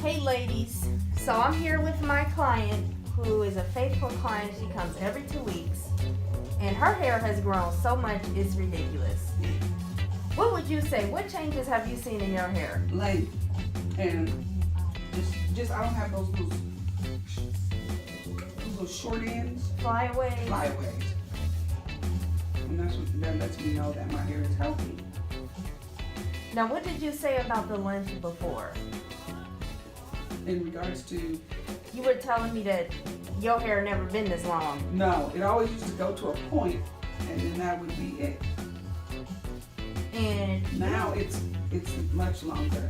Hey ladies, so I'm here with my client who is a faithful client. She comes every 2 weeks and her hair has grown so much it's ridiculous. What would you say? What changes have you seen in your hair? Length and just I don't have those little short ends, flyaways. And that lets me know that my hair is healthy. Now what did you say about the length before? In regards to, You were telling me that your hair never been this long. no, it always used to go to a point and then that would be it. And Now it's much longer.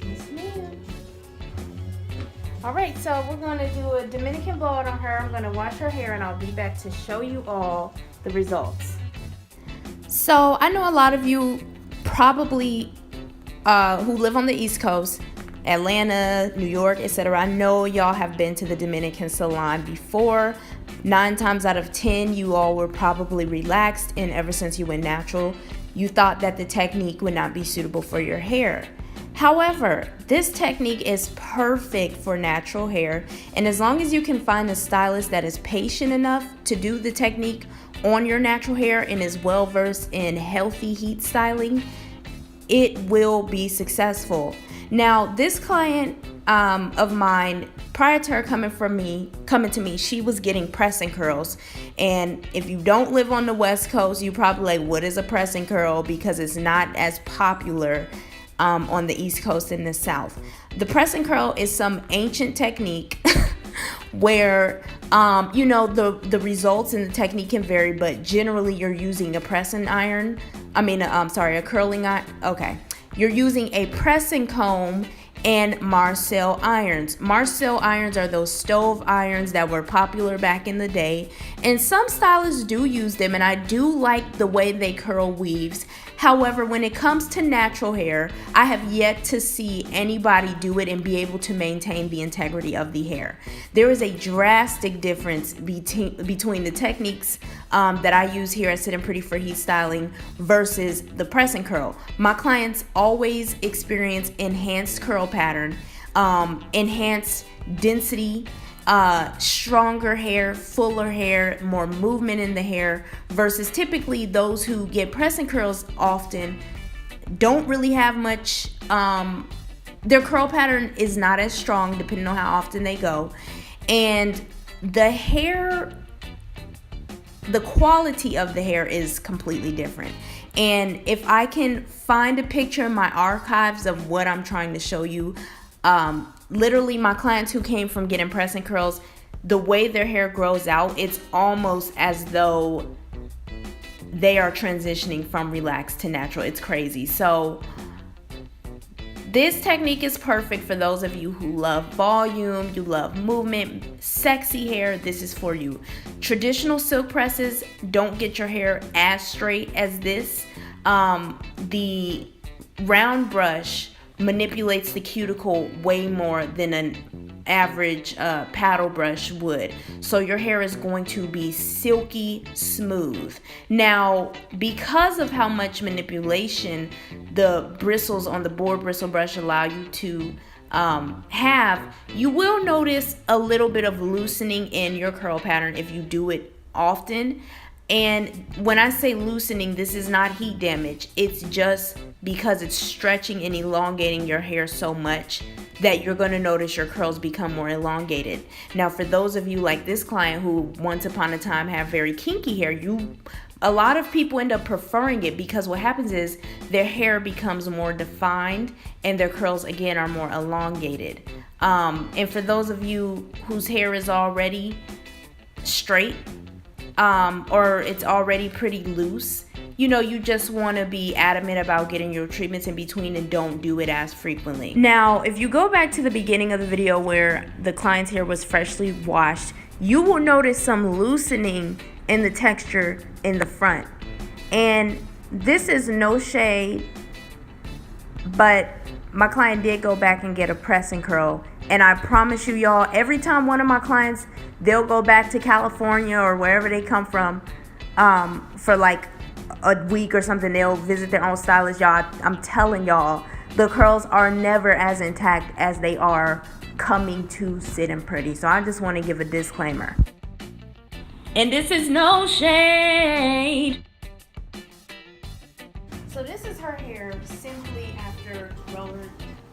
yes, ma'am. All right, so we're going to do a Dominican blowout on her. I'm going to wash her hair and I'll be back to show you all the results. So I know a lot of you probably who live on the East Coast, Atlanta, New York, etc. I know y'all have been to the Dominican salon before. 9 times out of 10, you all were probably relaxed, and ever since you went natural, you thought that the technique would not be suitable for your hair. However, this technique is perfect for natural hair, and as long as you can find a stylist that is patient enough to do the technique on your natural hair and is well versed in healthy heat styling, it will be successful. Now, this client of mine, prior to her coming to me, she was getting press and curls. And if you don't live on the West Coast, you probably like, what is a press and curl? Because it's not as popular on the East Coast and the South. The press and curl is some ancient technique where the results and the technique can vary, but generally you're using a pressing iron. A curling iron. Okay. You're using a pressing comb and Marcel irons. Marcel irons are those stove irons that were popular back in the day, and some stylists do use them, and I do like the way they curl weaves. However, when it comes to natural hair, I have yet to see anybody do it and be able to maintain the integrity of the hair. There is a drastic difference between the techniques that I use here at Syddin Pretty for heat styling versus the press and curl. My clients always experience enhanced curl pattern, enhanced density, stronger hair, fuller hair, more movement in the hair, versus typically those who get press and curls often don't really have much, their curl pattern is not as strong depending on how often they go, and the quality of the hair is completely different. And if I can find a picture in my archives of what I'm trying to show you, literally my clients who came from getting press and curls, the way their hair grows out, it's almost as though they are transitioning from relaxed to natural. It's crazy. So this technique is perfect for those of you who love volume, you love movement, sexy hair. This is for you. Traditional silk presses don't get your hair as straight as this. The round brush manipulates the cuticle way more than an average paddle brush would. So your hair is going to be silky smooth. Now, because of how much manipulation the bristles on the board bristle brush allow you to have, you will notice a little bit of loosening in your curl pattern if you do it often. And when I say loosening, this is not heat damage. It's just because it's stretching and elongating your hair so much that you're going to notice your curls become more elongated. Now, for those of you like this client who once upon a time have very kinky hair, a lot of people end up preferring it because what happens is their hair becomes more defined and their curls again are more elongated. And for those of you whose hair is already straight, or it's already pretty loose, you just want to be adamant about getting your treatments in between and don't do it as frequently. Now, if you go back to the beginning of the video where the client's hair was freshly washed, you will notice some loosening in the texture in the front. And this is no shade, but my client did go back and get a press and curl. And I promise you, y'all, every time one of my clients, they'll go back to California or wherever they come from for like a week or something, they'll visit their own stylist. Y'all, I'm telling y'all, the curls are never as intact as they are coming to Syddin pretty. So I just want to give a disclaimer. And this is no shade. So this is her hair simply after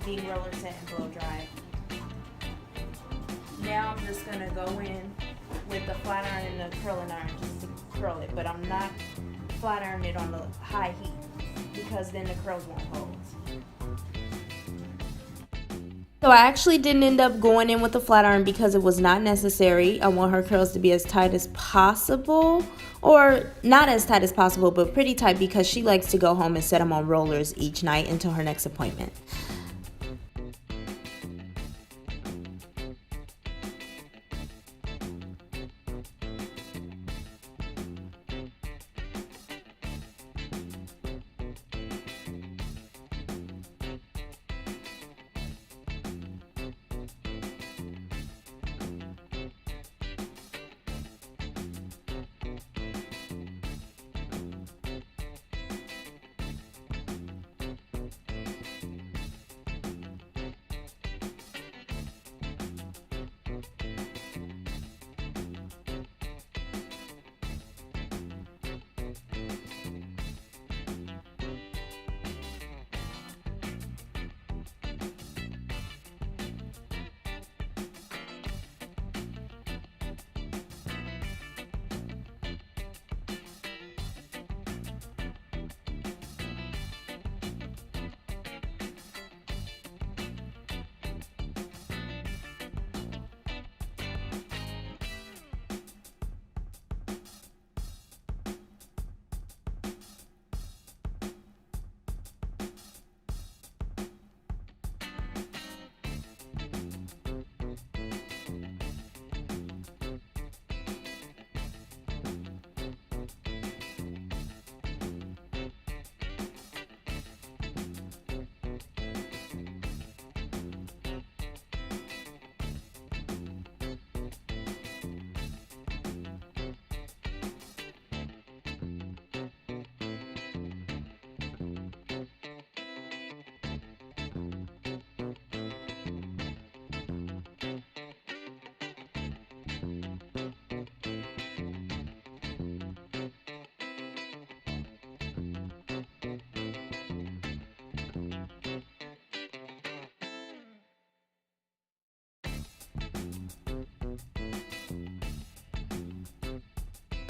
being roller set and blow dried. Now I'm just gonna go in with the flat iron and the curling iron just to curl it, but I'm not flat ironing it on the high heat because then the curls won't hold. So I actually didn't end up going in with the flat iron because it was not necessary. I want her curls to be as tight as possible, or not as tight as possible, but pretty tight because she likes to go home and set them on rollers each night until her next appointment.